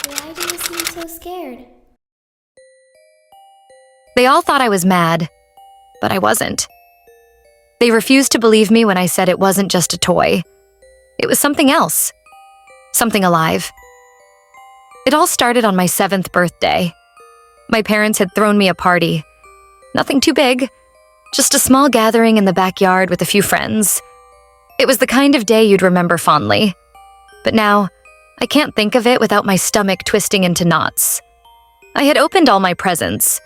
Why do you seem so scared? They all thought I was mad, but I wasn't. They refused to believe me when I said it wasn't just a toy. It was something else. Something alive. It all started on my 7th birthday. My parents had thrown me a party. Nothing too big, just a small gathering in the backyard with a few friends. It was the kind of day you'd remember fondly. But now, I can't think of it without my stomach twisting into knots. I had opened all my presents.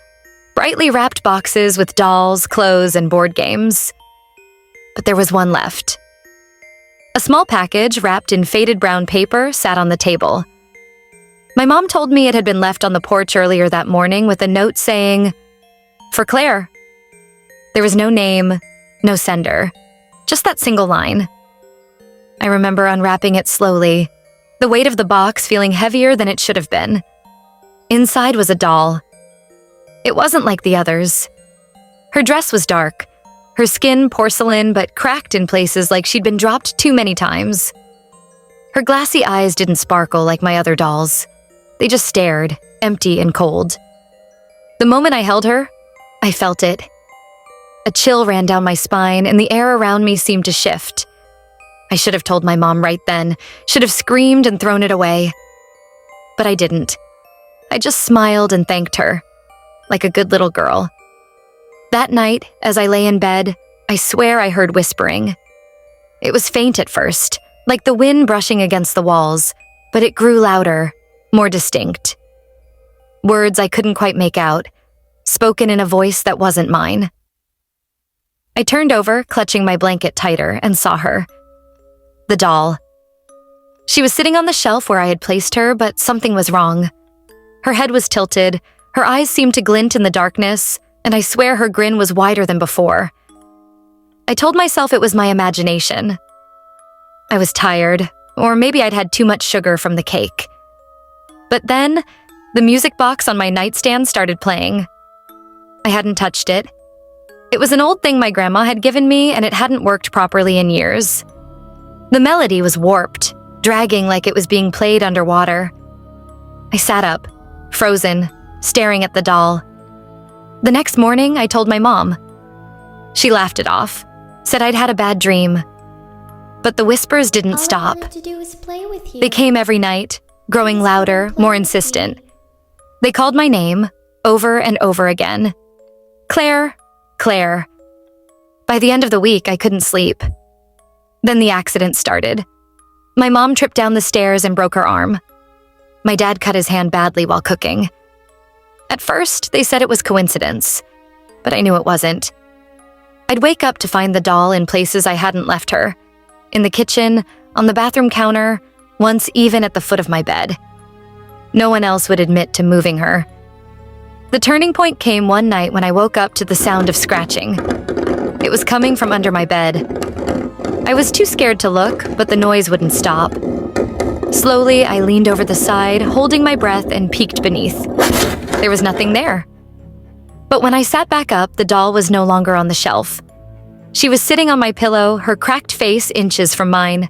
Brightly wrapped boxes with dolls, clothes, and board games. But there was one left. A small package wrapped in faded brown paper sat on the table. My mom told me it had been left on the porch earlier that morning with a note saying, "For Claire." There was no name, no sender, just that single line. I remember unwrapping it slowly, the weight of the box feeling heavier than it should have been. Inside was a doll. It wasn't like the others. Her dress was dark, her skin porcelain but cracked in places like she'd been dropped too many times. Her glassy eyes didn't sparkle like my other dolls. They just stared, empty and cold. The moment I held her, I felt it. A chill ran down my spine and the air around me seemed to shift. I should have told my mom right then, should have screamed and thrown it away. But I didn't. I just smiled and thanked her, like a good little girl. That night, as I lay in bed, I swear I heard whispering. It was faint at first, like the wind brushing against the walls, but it grew louder, more distinct. Words I couldn't quite make out, spoken in a voice that wasn't mine. I turned over, clutching my blanket tighter, and saw her. The doll. She was sitting on the shelf where I had placed her, but something was wrong. Her head was tilted, her eyes seemed to glint in the darkness, and I swear her grin was wider than before. I told myself it was my imagination. I was tired, or maybe I'd had too much sugar from the cake. But then, the music box on my nightstand started playing. I hadn't touched it. It was an old thing my grandma had given me, and it hadn't worked properly in years. The melody was warped, dragging like it was being played underwater. I sat up, frozen, staring at the doll. The next morning, I told my mom. She laughed it off, said I'd had a bad dream. But the whispers didn't stop. All I wanted to do was play with you. They came every night, growing louder, more insistent. They called my name, over and over again. Claire, Claire. By the end of the week, I couldn't sleep. Then the accident started. My mom tripped down the stairs and broke her arm. My dad cut his hand badly while cooking. At first, they said it was coincidence, but I knew it wasn't. I'd wake up to find the doll in places I hadn't left her. In the kitchen, on the bathroom counter, once even at the foot of my bed. No one else would admit to moving her. The turning point came one night when I woke up to the sound of scratching. It was coming from under my bed. I was too scared to look, but the noise wouldn't stop. Slowly, I leaned over the side, holding my breath, and peeked beneath. There was nothing there. But when I sat back up, the doll was no longer on the shelf. She was sitting on my pillow, her cracked face inches from mine.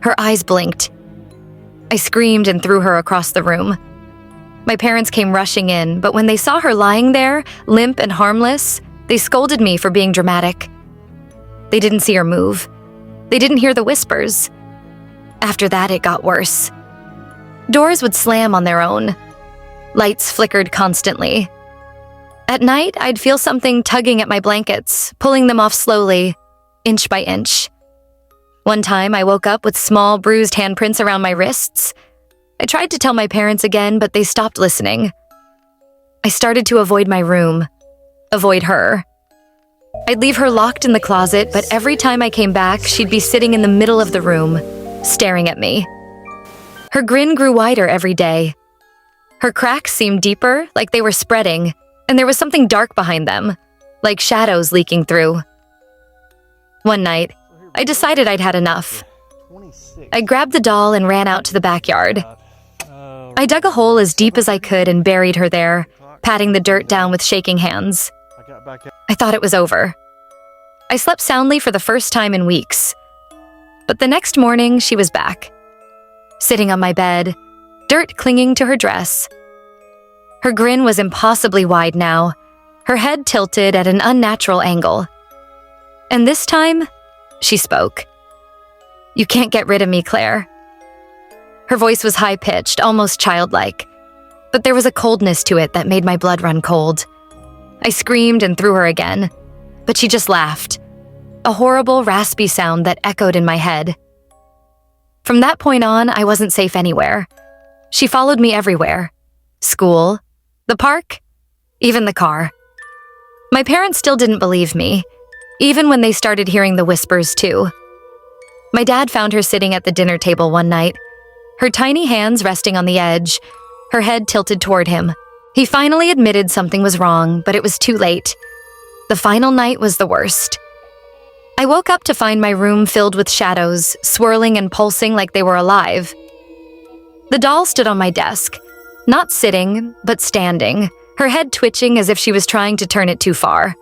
Her eyes blinked. I screamed and threw her across the room. My parents came rushing in, but when they saw her lying there, limp and harmless, they scolded me for being dramatic. They didn't see her move. They didn't hear the whispers. After that, it got worse. Doors would slam on their own. Lights flickered constantly. At night, I'd feel something tugging at my blankets, pulling them off slowly, inch by inch. One time, I woke up with small, bruised handprints around my wrists. I tried to tell my parents again, but they stopped listening. I started to avoid my room, avoid her. I'd leave her locked in the closet, but every time I came back, she'd be sitting in the middle of the room, staring at me. Her grin grew wider every day. Her cracks seemed deeper, like they were spreading, and there was something dark behind them, like shadows leaking through. One night, I decided I'd had enough. I grabbed the doll and ran out to the backyard. I dug a hole as deep as I could and buried her there, patting the dirt down with shaking hands. I thought it was over. I slept soundly for the first time in weeks. But the next morning, she was back. Sitting on my bed, dirt clinging to her dress. Her grin was impossibly wide now, her head tilted at an unnatural angle. And this time, she spoke. "You can't get rid of me, Claire." Her voice was high-pitched, almost childlike, but there was a coldness to it that made my blood run cold. I screamed and threw her again, but she just laughed, a horrible, raspy sound that echoed in my head. From that point on, I wasn't safe anywhere. She followed me everywhere. School, the park, even the car. My parents still didn't believe me, even when they started hearing the whispers too. My dad found her sitting at the dinner table one night, her tiny hands resting on the edge, her head tilted toward him. He finally admitted something was wrong, but it was too late. The final night was the worst. I woke up to find my room filled with shadows, swirling and pulsing like they were alive. The doll stood on my desk, not sitting, but standing, her head twitching as if she was trying to turn it too far.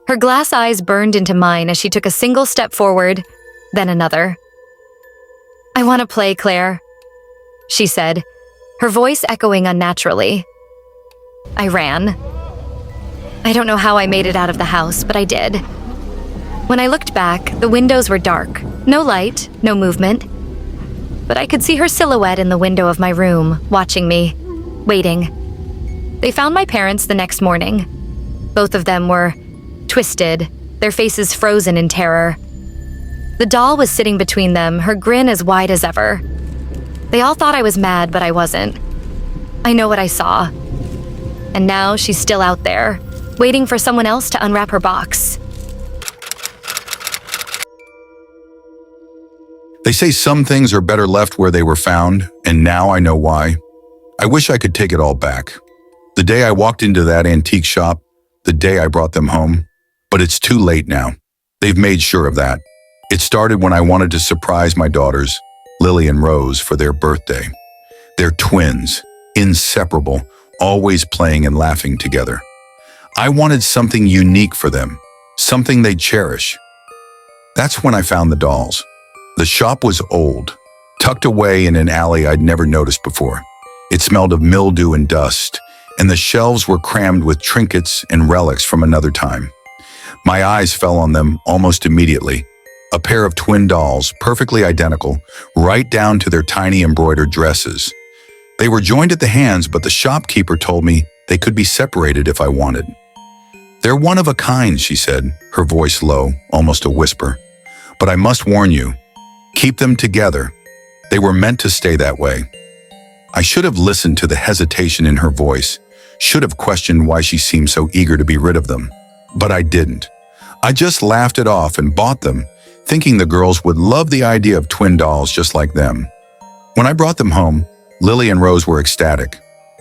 Her glass eyes burned into mine as she took a single step forward, then another. "I want to play, Claire," she said, her voice echoing unnaturally. I ran. I don't know how I made it out of the house, but I did. When I looked back, the windows were dark, no light, no movement. But I could see her silhouette in the window of my room, watching me, waiting. They found my parents the next morning. Both of them were twisted, their faces frozen in terror. The doll was sitting between them, her grin as wide as ever. They all thought I was mad, but I wasn't. I know what I saw. And now she's still out there, waiting for someone else to unwrap her box. They say some things are better left where they were found, and now I know why. I wish I could take it all back. The day I walked into that antique shop, the day I brought them home, but it's too late now. They've made sure of that. It started when I wanted to surprise my daughters, Lily and Rose, for their birthday. They're twins, inseparable, always playing and laughing together. I wanted something unique for them, something they'd cherish. That's when I found the dolls. The shop was old, tucked away in an alley I'd never noticed before. It smelled of mildew and dust, and the shelves were crammed with trinkets and relics from another time. My eyes fell on them almost immediately. A pair of twin dolls, perfectly identical, right down to their tiny embroidered dresses. They were joined at the hands, but the shopkeeper told me they could be separated if I wanted. "They're one of a kind," she said, her voice low, almost a whisper. "But I must warn you, keep them together. They were meant to stay that way." I should have listened to the hesitation in her voice, should have questioned why she seemed so eager to be rid of them. But I didn't. I just laughed it off and bought them, thinking the girls would love the idea of twin dolls just like them. When I brought them home, Lily and Rose were ecstatic.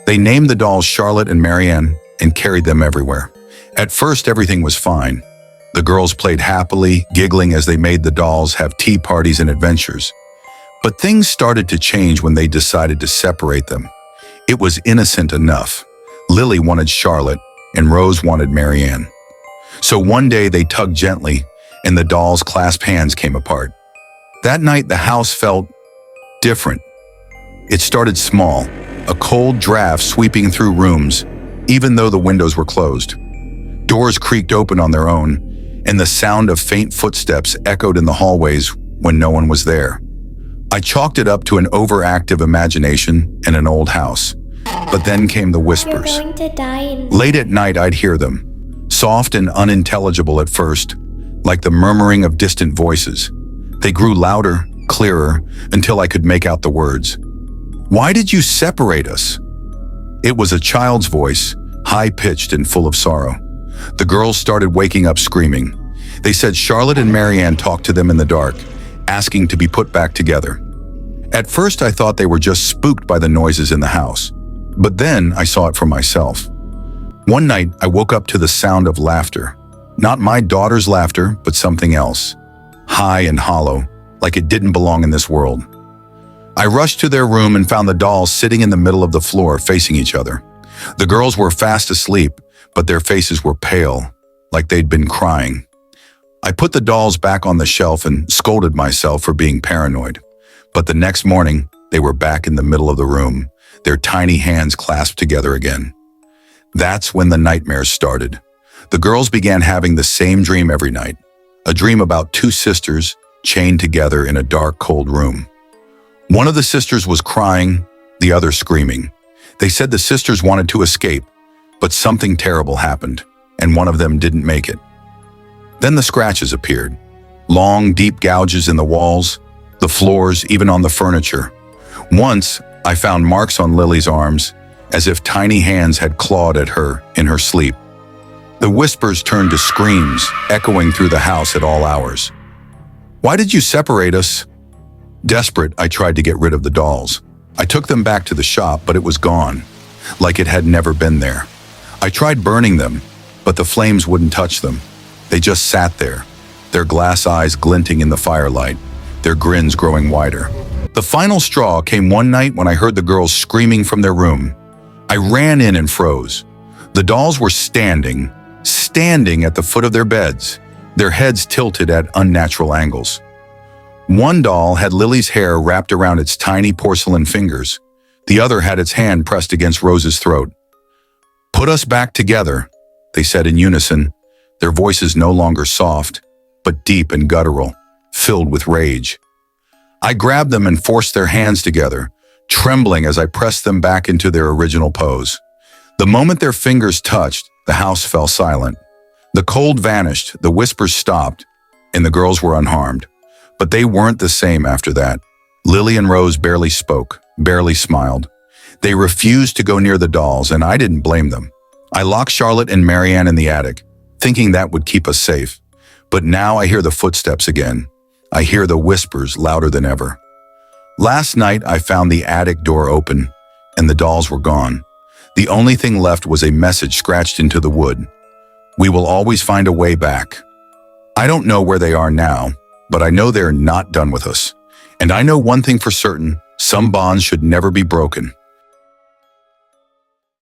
They named the dolls Charlotte and Marianne and carried them everywhere. At first, everything was fine. The girls played happily, giggling as they made the dolls have tea parties and adventures. But things started to change when they decided to separate them. It was innocent enough. Lily wanted Charlotte, and Rose wanted Marianne. So one day they tugged gently, and the dolls' clasped hands came apart. That night, the house felt different. It started small, a cold draft sweeping through rooms, even though the windows were closed. Doors creaked open on their own, and the sound of faint footsteps echoed in the hallways when no one was there. I chalked it up to an overactive imagination and an old house. But then came the whispers. You're going to die in... Late at night, I'd hear them, soft and unintelligible at first, like the murmuring of distant voices. They grew louder, clearer, until I could make out the words. "Why did you separate us?" It was a child's voice, high-pitched and full of sorrow. The girls started waking up screaming. They said Charlotte and Marianne talked to them in the dark, asking to be put back together. At first, I thought they were just spooked by the noises in the house. But then I saw it for myself. One night, I woke up to the sound of laughter. Not my daughter's laughter, but something else. High and hollow, like it didn't belong in this world. I rushed to their room and found the dolls sitting in the middle of the floor, facing each other. The girls were fast asleep, but their faces were pale, like they'd been crying. I put the dolls back on the shelf and scolded myself for being paranoid. But the next morning, They were back in the middle of the room, their tiny hands clasped together again. That's when the nightmares started. The girls began having the same dream every night, a dream about two sisters chained together in a dark, cold room. One of the sisters was crying, the other screaming. They said the sisters wanted to escape, but something terrible happened, and one of them didn't make it. Then the scratches appeared. Long, deep gouges in the walls, the floors, even on the furniture. Once, I found marks on Lily's arms, as if tiny hands had clawed at her in her sleep. The whispers turned to screams, echoing through the house at all hours. "Why did you separate us?" Desperate, I tried to get rid of the dolls. I took them back to the shop, but it was gone, like it had never been there. I tried burning them, but the flames wouldn't touch them. They just sat there, their glass eyes glinting in the firelight, their grins growing wider. The final straw came one night when I heard the girls screaming from their room. I ran in and froze. The dolls were standing at the foot of their beds, their heads tilted at unnatural angles. One doll had Lily's hair wrapped around its tiny porcelain fingers. The other had its hand pressed against Rose's throat. "Put us back together," they said in unison, their voices no longer soft, but deep and guttural, filled with rage. I grabbed them and forced their hands together, trembling as I pressed them back into their original pose. The moment their fingers touched, the house fell silent. The cold vanished, the whispers stopped, and the girls were unharmed. But they weren't the same after that. Lily and Rose barely spoke, barely smiled. They refused to go near the dolls, and I didn't blame them. I locked Charlotte and Marianne in the attic, thinking that would keep us safe. But now I hear the footsteps again. I hear the whispers louder than ever. Last night, I found the attic door open, and the dolls were gone. The only thing left was a message scratched into the wood. "We will always find a way back." I don't know where they are now, but I know they're not done with us. And I know one thing for certain, some bonds should never be broken.